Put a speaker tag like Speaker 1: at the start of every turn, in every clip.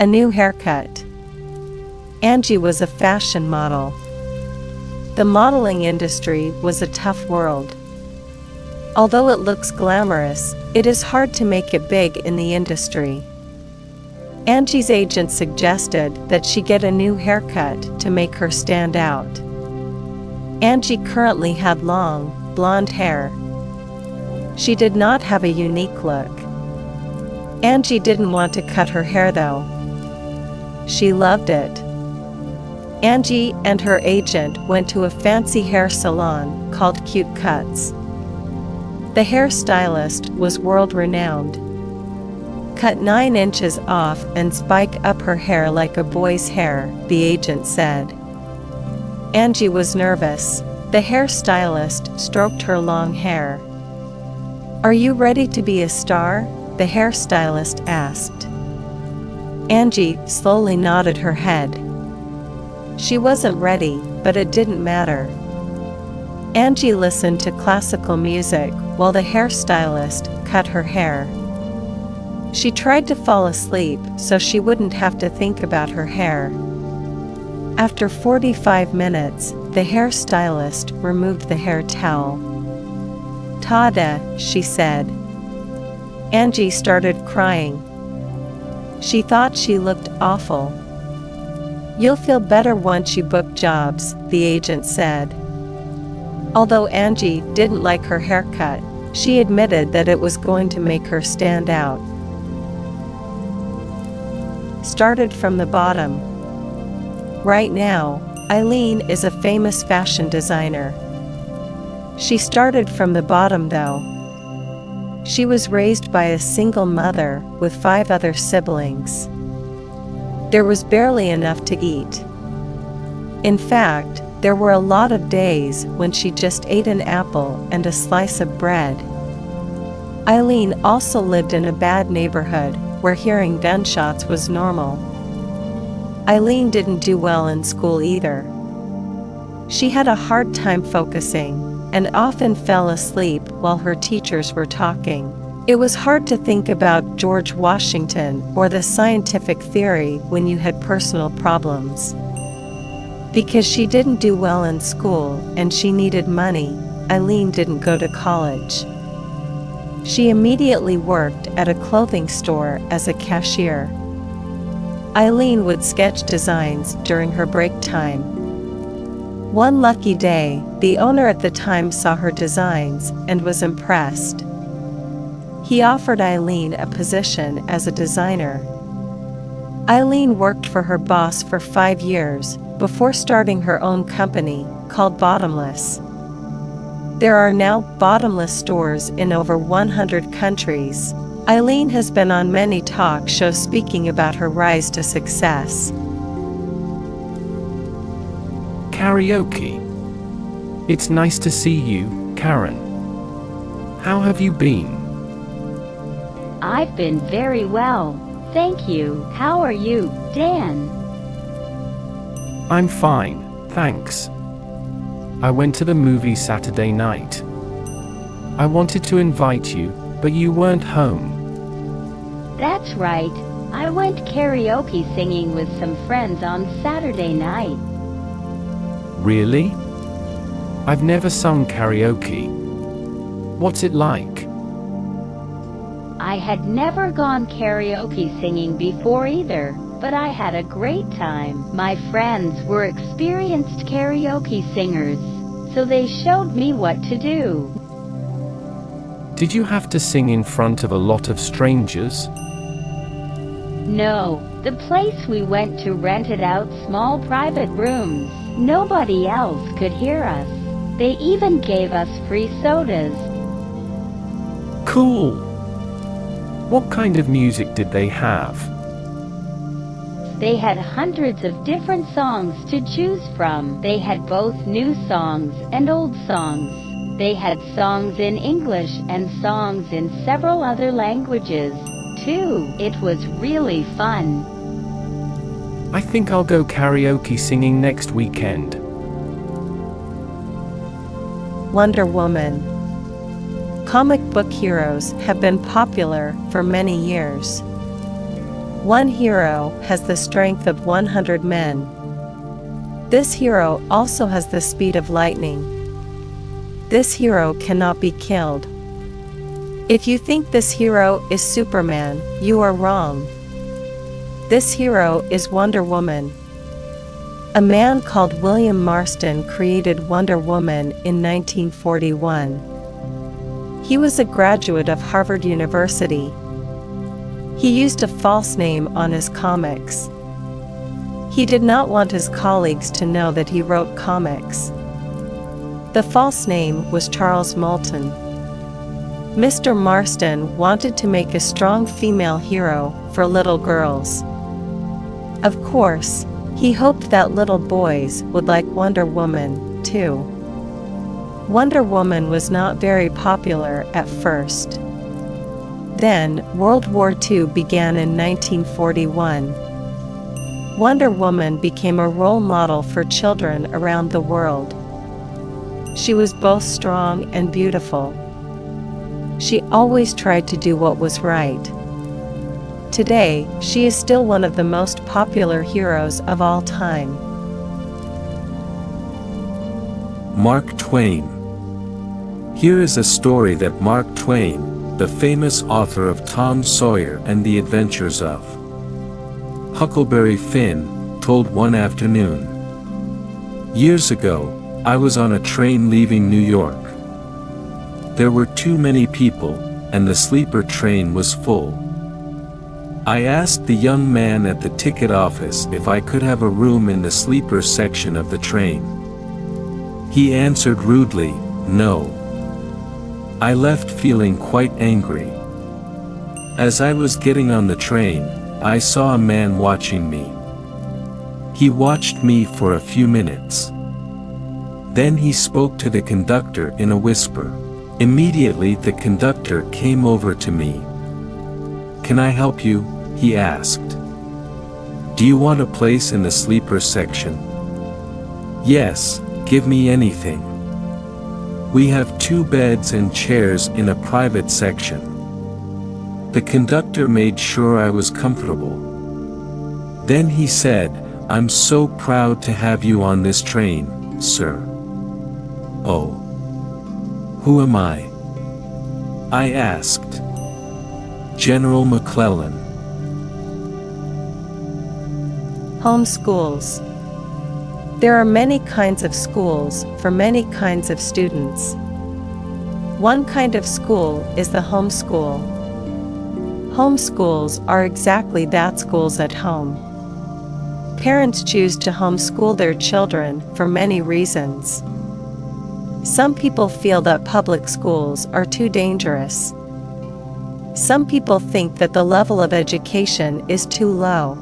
Speaker 1: A new haircut. Angie was a fashion model. The modeling industry was a tough world. Although it looks glamorous, it is hard to make it big in the industry. Angie's agent suggested that she get a new haircut to make her stand out. Angie currently had long, blonde hair. She did not have a unique look. Angie didn't want to cut her hair though. She loved it. Angie and her agent went to a fancy hair salon called Cute Cuts. The hairstylist was world-renowned. Cut 9 inches off and spike up her hair like a boy's hair, the agent said. Angie was nervous. The hairstylist stroked her long hair. "Are you ready to be a star?" the hairstylist asked. Angie slowly nodded her head. She wasn't ready, but it didn't matter. Angie listened to classical music while the hairstylist cut her hair. She tried to fall asleep so she wouldn't have to think about her hair. After 45 minutes, the hairstylist removed the hair towel. "Ta-da," she said. Angie started crying. She thought she looked awful. "You'll feel better once you book jobs," the agent said. Although Angie didn't like her haircut, she admitted that it was going to make her stand out. Started from the bottom. Right now, Eileen is a famous fashion designer. She started from the bottom though. She was raised by a single mother with 5 other siblings. There was barely enough to eat. In fact, there were a lot of days when she just ate an apple and a slice of bread. Eileen also lived in a bad neighborhood where hearing gunshots was normal. Eileen didn't do well in school either. She had a hard time focusing and often fell asleep while her teachers were talking. It was hard to think about George Washington or the scientific theory when you had personal problems. Because she didn't do well in school and she needed money, Eileen didn't go to college. She immediately worked at a clothing store as a cashier. Eileen would sketch designs during her break time. One lucky day, the owner at the time saw her designs and was impressed. He offered Eileen a position as a designer. Eileen worked for her boss for 5 years before starting her own company called Bottomless. There are now Bottomless stores in over 100 countries. Eileen has been on many talk shows speaking about her rise to success.
Speaker 2: Karaoke. It's nice to see you, Karen. How have you been?
Speaker 3: I've been very well, thank you. How are you, Dan?
Speaker 2: I'm fine, thanks. I went to the movies Saturday night. I wanted to invite you, but you weren't home.
Speaker 3: That's right. I went karaoke singing with some friends on Saturday night.
Speaker 2: Really? I've never sung karaoke. What's it like?
Speaker 3: I had never gone karaoke singing before either, but I had a great time. My friends were experienced karaoke singers, so they showed me what to do.
Speaker 2: Did you have to sing in front of a lot of strangers?
Speaker 3: No, the place we went to rented out small private rooms. Nobody else could hear us. They even gave us free sodas.
Speaker 2: Cool! What kind of music did they have?
Speaker 3: They had hundreds of different songs to choose from. They had both new songs and old songs. They had songs in English and songs in several other languages, too. It was really fun.
Speaker 2: I think I'll go karaoke singing next weekend.
Speaker 1: Wonder Woman. Comic book heroes have been popular for many years. One hero has the strength of 100 men. This hero also has the speed of lightning. This hero cannot be killed. If you think this hero is Superman, you are wrong. This hero is Wonder Woman. A man called William Marston created Wonder Woman in 1941. He was a graduate of Harvard University. He used a false name on his comics. He did not want his colleagues to know that he wrote comics. The false name was Charles Moulton. Mr. Marston wanted to make a strong female hero for little girls. Of course, he hoped that little boys would like Wonder Woman, too. Wonder Woman was not very popular at first. Then, World War II began in 1941. Wonder Woman became a role model for children around the world. She was both strong and beautiful. She always tried to do what was right. Today, she is still one of the most popular heroes of all time.
Speaker 4: Mark Twain. Here is a story that Mark Twain, the famous author of Tom Sawyer and the Adventures of Huckleberry Finn, told one afternoon. Years ago, I was on a train leaving New York. There were too many people, and the sleeper train was full. I asked the young man at the ticket office if I could have a room in the sleeper section of the train. He answered rudely, "No." I left feeling quite angry. As I was getting on the train, I saw a man watching me. He watched me for a few minutes. Then he spoke to the conductor in a whisper. Immediately the conductor came over to me. "Can I help you?" he asked. "Do you want a place in the sleeper section?" "Yes, give me anything. We have 2 beds and chairs in a private section." The conductor made sure I was comfortable. Then he said, "I'm so proud to have you on this train, sir." "Oh. Who am I?" I asked. "General McClellan."
Speaker 1: Home schools. There are many kinds of schools for many kinds of students. One kind of school is the home school. Home schools are exactly that, schools at home. Parents choose to homeschool their children for many reasons. Some people feel that public schools are too dangerous. Some people think that the level of education is too low.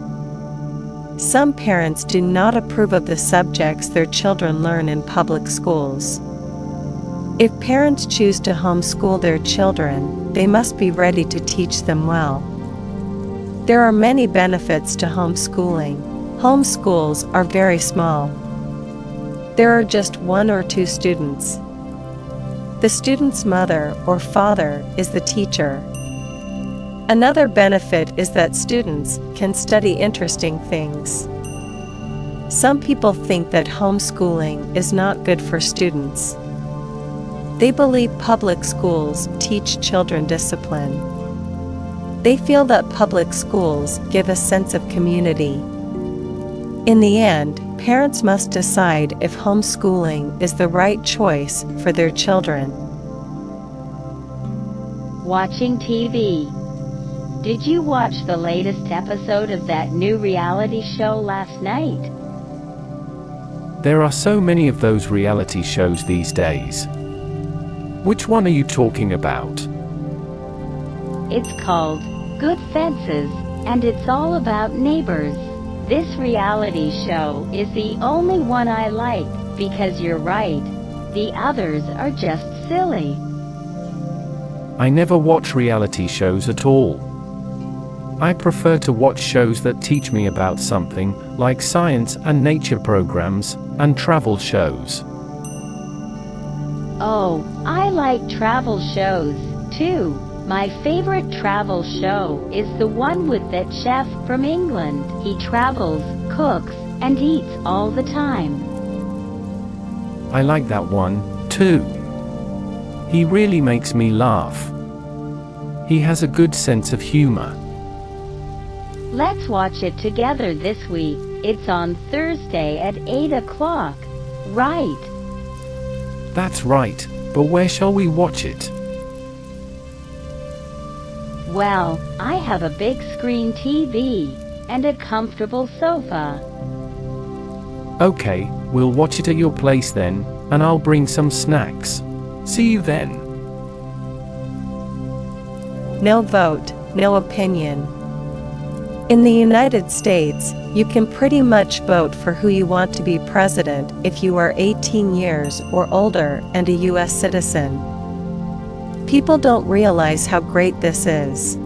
Speaker 1: Some parents do not approve of the subjects their children learn in public schools. If parents choose to homeschool their children, they must be ready to teach them well. There are many benefits to homeschooling. Home schools are very small. There are just 1 or 2 students. The student's mother or father is the teacher. Another benefit is that students can study interesting things. Some people think that homeschooling is not good for students. They believe public schools teach children discipline. They feel that public schools give a sense of community. In the end, parents must decide if homeschooling is the right choice for their children.
Speaker 3: Watching TV. Did you watch the latest episode of that new reality show last night?
Speaker 2: There are so many of those reality shows these days. Which one are you talking about?
Speaker 3: It's called Good Fences, and it's all about neighbors. This reality show is the only one I like, because you're right, the others are just silly.
Speaker 2: I never watch reality shows at all. I prefer to watch shows that teach me about something, like science and nature programs, and travel shows.
Speaker 3: Oh, I like travel shows, too. My favorite travel show is the one with that chef from England. He travels, cooks, and eats all the time.
Speaker 2: I like that one, too. He really makes me laugh. He has a good sense of humor.
Speaker 3: Let's watch it together this week. It's on Thursday at 8 o'clock. Right.
Speaker 2: That's right, but where shall we watch it?
Speaker 3: Well, I have a big screen TV and a comfortable sofa.
Speaker 2: Okay, we'll watch it at your place then, and I'll bring some snacks. See you then.
Speaker 1: No vote, no opinion. In the United States, you can pretty much vote for who you want to be president if you are 18 years or older and a U.S. citizen. People don't realize how great this is.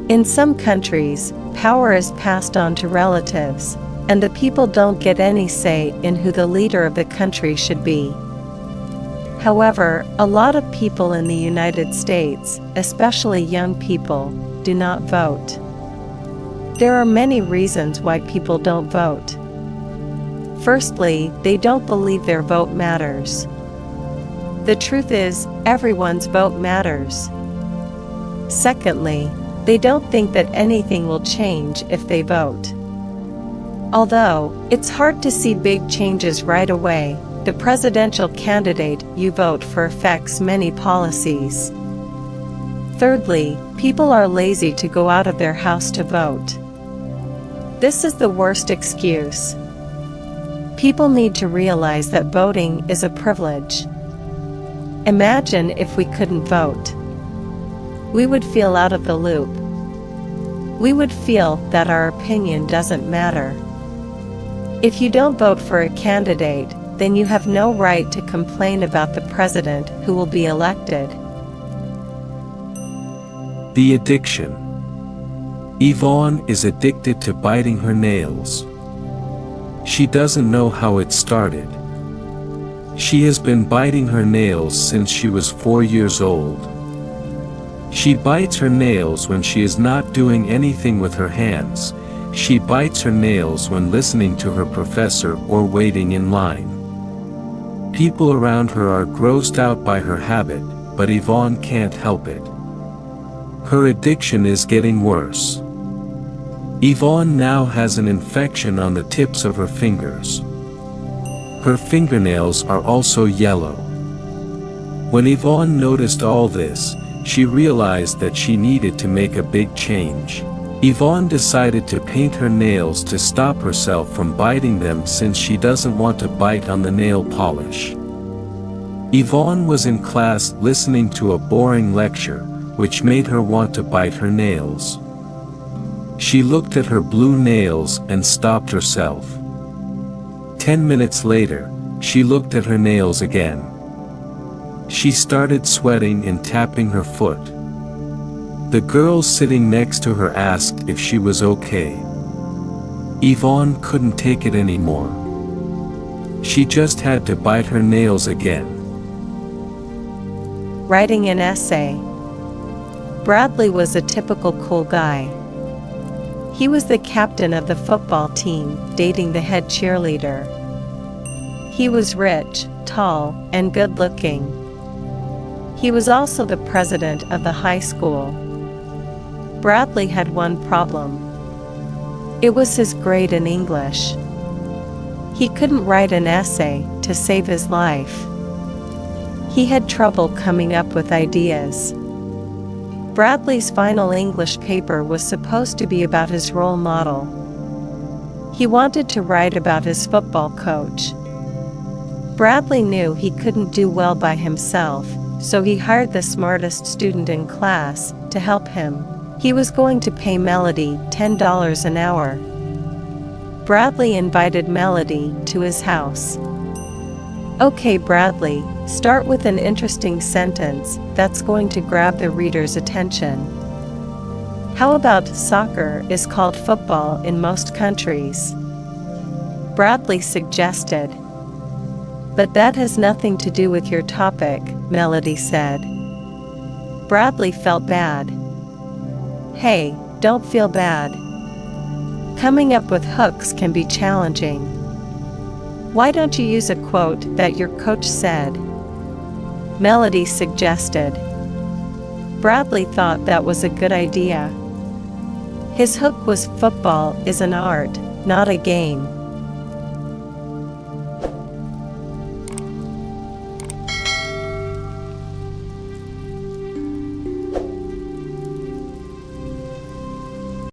Speaker 1: In some countries, power is passed on to relatives, and the people don't get any say in who the leader of the country should be. However, a lot of people in the United States, especially young people, do not vote. There are many reasons why people don't vote. Firstly, they don't believe their vote matters. The truth is, everyone's vote matters. Secondly, they don't think that anything will change if they vote. Although, it's hard to see big changes right away, the presidential candidate you vote for affects many policies. Thirdly, people are lazy to go out of their house to vote. This is the worst excuse. People need to realize that voting is a privilege. Imagine if we couldn't vote. We would feel out of the loop. We would feel that our opinion doesn't matter. If you don't vote for a candidate, then you have no right to complain about the president who will be elected.
Speaker 4: The addiction. Yvonne is addicted to biting her nails. She doesn't know how it started. She has been biting her nails since she was 4 years old. She bites her nails when she is not doing anything with her hands. She bites her nails when listening to her professor or waiting in line. People around her are grossed out by her habit, but Yvonne can't help it. Her addiction is getting worse. Yvonne now has an infection on the tips of her fingers. Her fingernails are also yellow. When Yvonne noticed all this, she realized that she needed to make a big change. Yvonne decided to paint her nails to stop herself from biting them since she doesn't want to bite on the nail polish. Yvonne was in class listening to a boring lecture, which made her want to bite her nails. She looked at her blue nails and stopped herself. 10 minutes later, she looked at her nails again. She started sweating and tapping her foot. The girl sitting next to her asked if she was okay. Yvonne couldn't take it anymore. She just had to bite her nails again.
Speaker 1: Writing an essay. Bradley was a typical cool guy. He was the captain of the football team, dating the head cheerleader. He was rich, tall, and good-looking. He was also the president of the high school. Bradley had one problem. It was his grade in English. He couldn't write an essay to save his life. He had trouble coming up with ideas. Bradley's final English paper was supposed to be about his role model. He wanted to write about his football coach. Bradley knew he couldn't do well by himself, so he hired the smartest student in class to help him. He was going to pay Melody $10 an hour. Bradley invited Melody to his house. Okay, Bradley, start with an interesting sentence that's going to grab the reader's attention. How about soccer is called football in most countries? Bradley suggested. But that has nothing to do with your topic, Melody said. Bradley felt bad. Hey, don't feel bad. Coming up with hooks can be challenging. Why don't you use a quote that your coach said? Melody suggested. Bradley thought that was a good idea. His hook was football is an art, not a game.